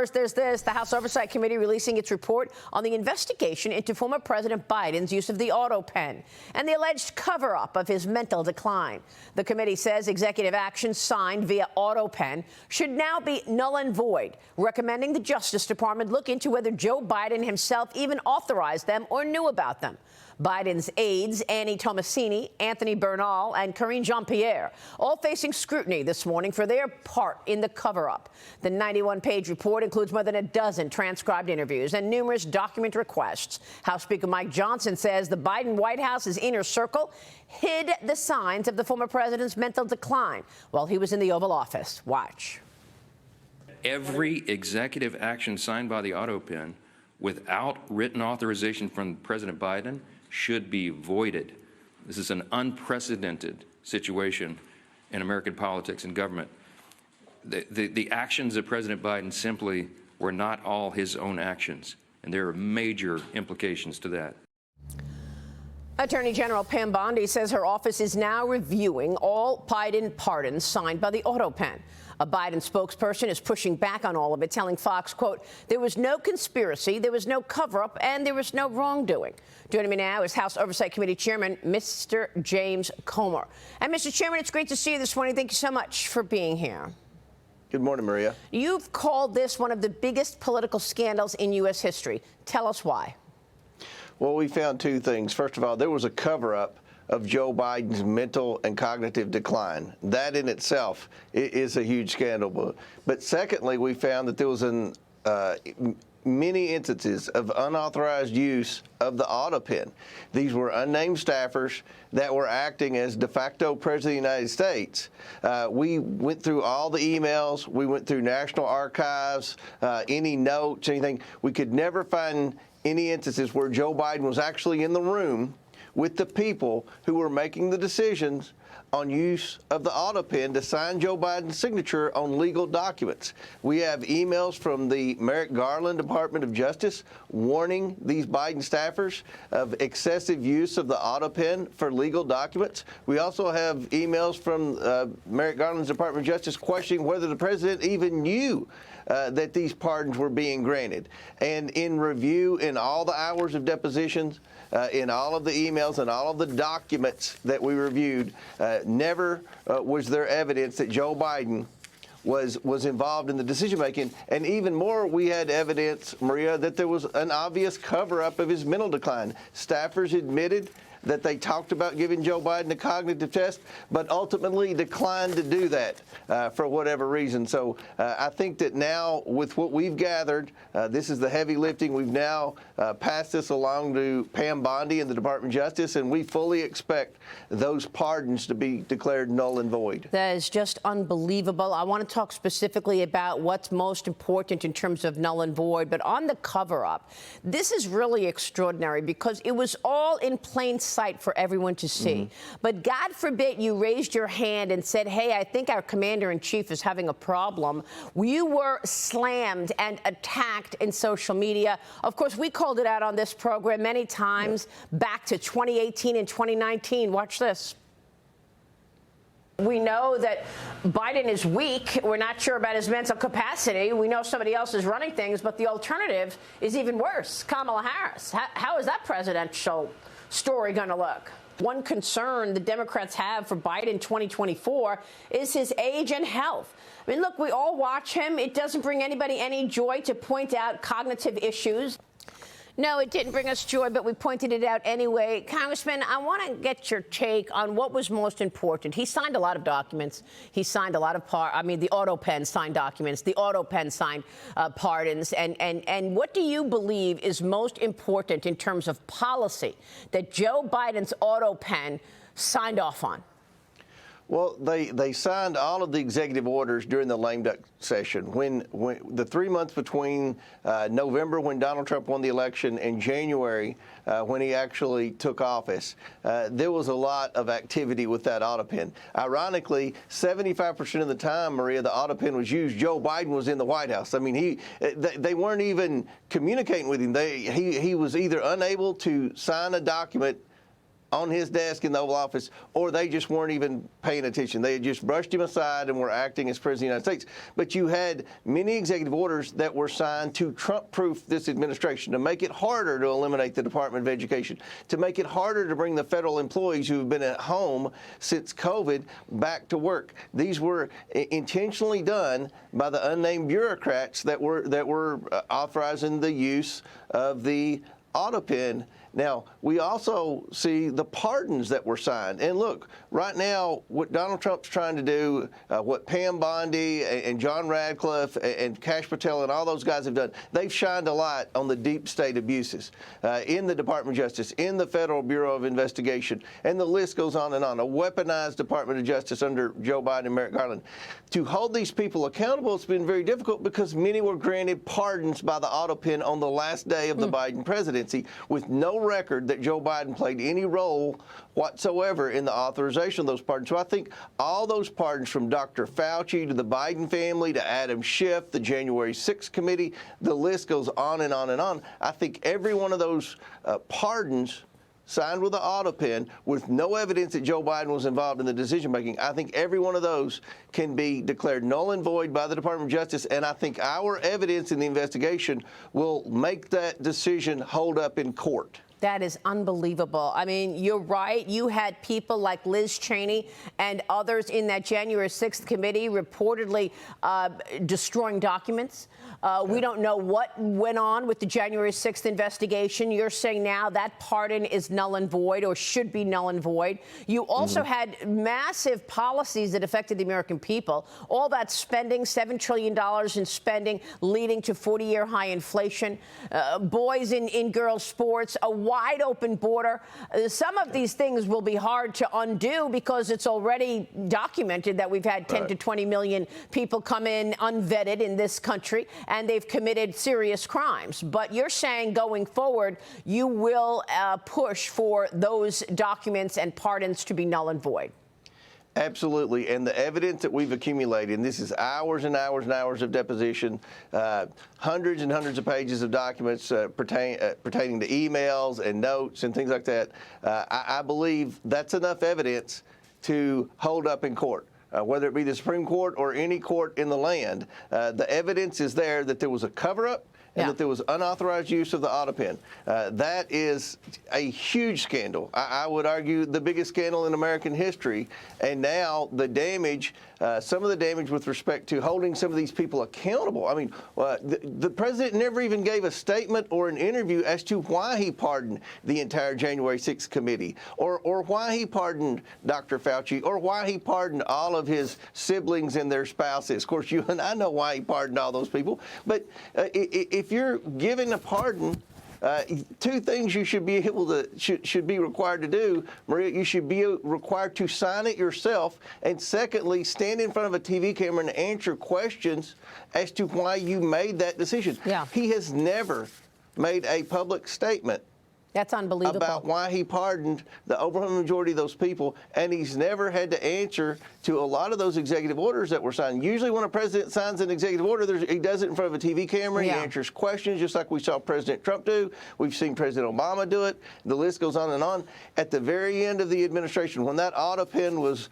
First, there's this. The House Oversight Committee releasing its report on the investigation into former President Biden's use of the auto pen and the alleged cover-up of his mental decline. The committee says executive actions signed via auto pen should now be null and void, recommending the Justice Department look into whether Joe Biden himself even authorized them or knew about them. Biden's aides, Annie Tomasini, Anthony Bernal, and Karine Jean-Pierre, all facing scrutiny this morning for their part in the cover-up. The 91-page report includes more than a dozen transcribed interviews and numerous document requests. House Speaker Mike Johnson says the Biden White House's inner circle hid the signs of the former president's mental decline while he was in the Oval Office. Watch. Every executive action signed by the auto pen without written authorization from President Biden should be voided. This is an unprecedented situation in American politics and government. The actions of President Biden simply were not all his own actions, and there are major implications to that. Attorney General Pam Bondi says her office is now reviewing all Biden pardons signed by the auto pen. A Biden spokesperson is pushing back on all of it, telling Fox, quote, there was no conspiracy, there was no cover-up, and there was no wrongdoing. Joining me now is House Oversight Committee Chairman Mr. James Comer. And, Mr. Chairman, it's great to see you this morning. Thank you so much for being here. Good morning, Maria. You've called this one of the biggest political scandals in U.S. history. Tell us why. Well, we found two things. First of all, there was a cover-up of Joe Biden's mental and cognitive decline. That in itself is a huge scandal. But secondly, we found that there was many instances of unauthorized use of the auto pen. These were unnamed staffers that were acting as de facto president of the United States. We went through all the emails. We went through National Archives, any notes, anything. We could never find any instances where Joe Biden was actually in the room with the people who were making the decisions on use of the auto pen to sign Joe Biden's signature on legal documents. We have emails from the Merrick Garland Department of Justice warning these Biden staffers of excessive use of the auto pen for legal documents. We also have emails from Merrick Garland's Department of Justice questioning whether the president even knew that these pardons were being granted. And in review, in all the hours of depositions, in all of the emails and all of the documents that we reviewed, never was there evidence that Joe Biden was involved in the decision-making. And even more, we had evidence, Maria, that there was an obvious cover-up of his mental decline. Staffers admitted that they talked about giving Joe Biden a cognitive test, but ultimately declined to do that for whatever reason. So I think that now, with what we've gathered, this is the heavy lifting. We've now passed this along to Pam Bondi and the Department of Justice, and we fully expect those pardons to be declared null and void. That is just unbelievable. I want to talk specifically about what's most important in terms of null and void, but on the cover-up, this is really extraordinary because it was all in plain sight for everyone to see. But God forbid you raised your hand and said, hey, I think our commander-in-chief is having a problem. You were slammed and attacked in social media. Of course, we called it out on this program many times back to 2018 and 2019. Watch this. We know that Biden is weak. We're not sure about his mental capacity. We know somebody else is running things, but the alternative is even worse. Kamala Harris. How is that presidential story going to look? One concern the Democrats have for Biden 2024 is his age and health. I mean, look, we all watch him. It doesn't bring anybody any joy to point out cognitive issues. No, it didn't bring us joy, but we pointed it out anyway. Congressman, I want to get your take on what was most important. He signed a lot of documents. He signed a lot of the auto pen signed documents. The auto pen signed pardons. And what do you believe is most important in terms of policy that Joe Biden's auto pen signed off on? Well, they signed all of the executive orders during the lame duck session. When the 3 months between November, when Donald Trump won the election, and January, when he actually took office, there was a lot of activity with that auto pen. Ironically, 75% of the time, Maria, the auto pen was used, Joe Biden was in the White House. I mean, they weren't even communicating with him. He was either unable to sign a document on his desk in the Oval Office, or they just weren't even paying attention. They had just brushed him aside and were acting as President of the United States. But you had many executive orders that were signed to Trump-proof this administration, to make it harder to eliminate the Department of Education, to make it harder to bring the federal employees who have been at home since COVID back to work. These were intentionally done by the unnamed bureaucrats that were authorizing the use of the auto pen. Now, we also see the pardons that were signed. And look, right now, what Donald Trump's trying to do, what Pam Bondi and John Radcliffe and Kash Patel and all those guys have done, they've shined a light on the deep state abuses in the Department of Justice, in the Federal Bureau of Investigation, and the list goes on and on. A weaponized Department of Justice under Joe Biden and Merrick Garland. To hold these people accountable, it's been very difficult because many were granted pardons by the auto pen on the last day of the Biden presidency with no record that Joe Biden played any role whatsoever in the authorization of those pardons. So I think all those pardons, from Dr. Fauci to the Biden family to Adam Schiff, the January 6th committee, the list goes on and on and on. I think every one of those pardons signed with an auto pen with no evidence that Joe Biden was involved in the decision-making, I think every one of those can be declared null and void by the Department of Justice, and I think our evidence in the investigation will make that decision hold up in court. That is unbelievable. I mean, you're right. You had people like Liz Cheney and others in that January 6th committee reportedly destroying documents. We don't know what went on with the January 6th investigation. You're saying now that pardon is null and void, or should be null and void. You also had massive policies that affected the American people. All that spending, $7 trillion in spending, leading to 40-year high inflation, boys in girls' sports, a wide open border. Some of these things will be hard to undo because it's already documented that we've had 10 to 20 million people come in unvetted in this country, and they've committed serious crimes. But you're saying going forward, you will push for those documents and pardons to be null and void. Absolutely, and the evidence that we've accumulated, and this is hours and hours and hours of deposition, hundreds and hundreds of pages of documents pertaining to emails and notes and things like that, I believe that's enough evidence to hold up in court. Whether it be the Supreme Court or any court in the land, the evidence is there that there was a cover-up and that there was unauthorized use of the auto pen. That is a huge scandal. I would argue the biggest scandal in American history. And now the damage, some of the damage with respect to holding some of these people accountable. I mean, the president never even gave a statement or an interview as to why he pardoned the entire January 6th committee, or why he pardoned Dr. Fauci, or why he pardoned all of his siblings and their spouses. Of course, you and I know why he pardoned all those people. But if you're giving a pardon, two things you should be able to should be required to do, Maria. You should be required to sign it yourself, and secondly, stand in front of a TV camera and answer questions as to why you made that decision. Yeah. He has never made a public statement. That's unbelievable. About why he pardoned the overwhelming majority of those people, and he's never had to answer to a lot of those executive orders that were signed. Usually when a president signs an executive order, he does it in front of a TV camera. He answers questions just like we saw President Trump do. We've seen President Obama do it. The list goes on and on. At the very end of the administration, when that auto pen was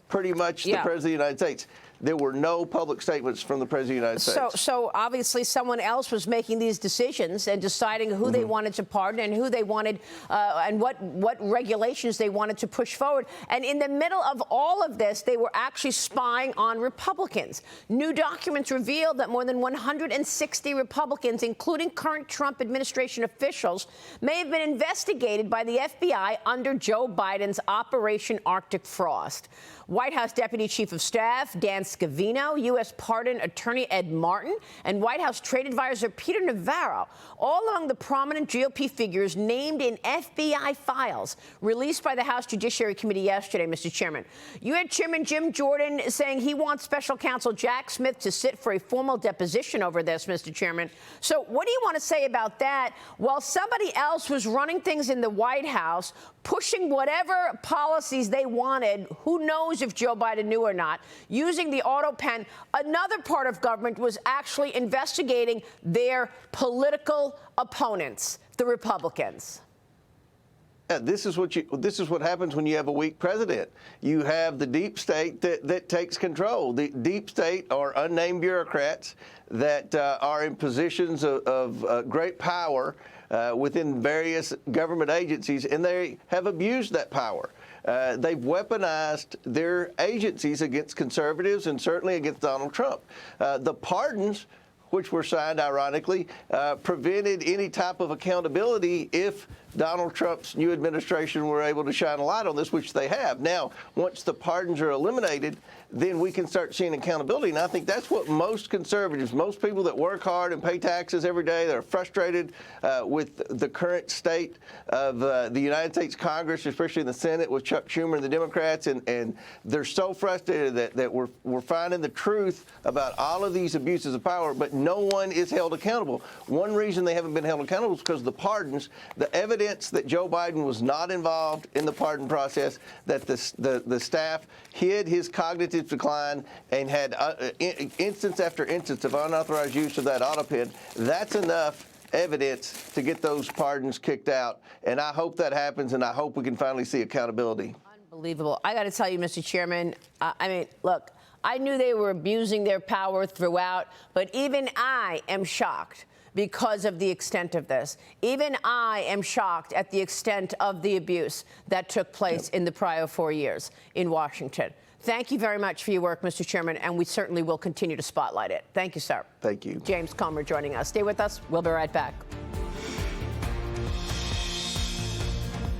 pretty much the President of the United States, there were no public statements from the President of the United States. So obviously someone else was making these decisions and deciding who they wanted to pardon and who they wanted and what regulations they wanted to push forward. And in the middle of all of this, they were actually spying on Republicans. New documents revealed that more than 160 Republicans, including current Trump administration officials, may have been investigated by the FBI under Joe Biden's Operation Arctic Frost. White House Deputy Chief of Staff Dan Scavino, U.S. Pardon Attorney Ed Martin, and White House Trade Advisor Peter Navarro, all among the prominent GOP figures named in FBI files released by the House Judiciary Committee yesterday, Mr. Chairman. You had Chairman Jim Jordan saying he wants Special Counsel Jack Smith to sit for a formal deposition over this, Mr. Chairman. So what do you want to say about that? While somebody else was running things in the White House, pushing whatever policies they wanted, who knows if Joe Biden knew or not, using the auto pen, another part of government was actually investigating their political opponents, the Republicans. This is what happens when you have a weak president. You have the deep state that takes control. The deep state are unnamed bureaucrats that are in positions of great power within various government agencies, and they have abused that power. They've weaponized their agencies against conservatives and certainly against Donald Trump. The pardons, which were signed, ironically, prevented any type of accountability if Donald Trump's new administration were able to shine a light on this, which they have. Now, once the pardons are eliminated, then we can start seeing accountability. And I think that's what most conservatives, most people that work hard and pay taxes every day, that are frustrated with the current state of the United States Congress, especially in the Senate with Chuck Schumer and the Democrats, and they're so frustrated that we're finding the truth about all of these abuses of power, but no one is held accountable. One reason they haven't been held accountable is because of the pardons. The evidence that Joe Biden was not involved in the pardon process, that the staff hid his cognitive decline and had instance after instance of unauthorized use of that auto pen, that's enough evidence to get those pardons kicked out. And I hope that happens, and I hope we can finally see accountability. Unbelievable. I got to tell you, Mr. Chairman, I mean, look, I knew they were abusing their power throughout, but even I am shocked because of the extent of this. Even I am shocked at the extent of the abuse that took place in the prior 4 years in Washington. Thank you very much for your work, Mr. Chairman, and we certainly will continue to spotlight it. Thank you, sir. Thank you. James Comer joining us. Stay with us. We'll be right back.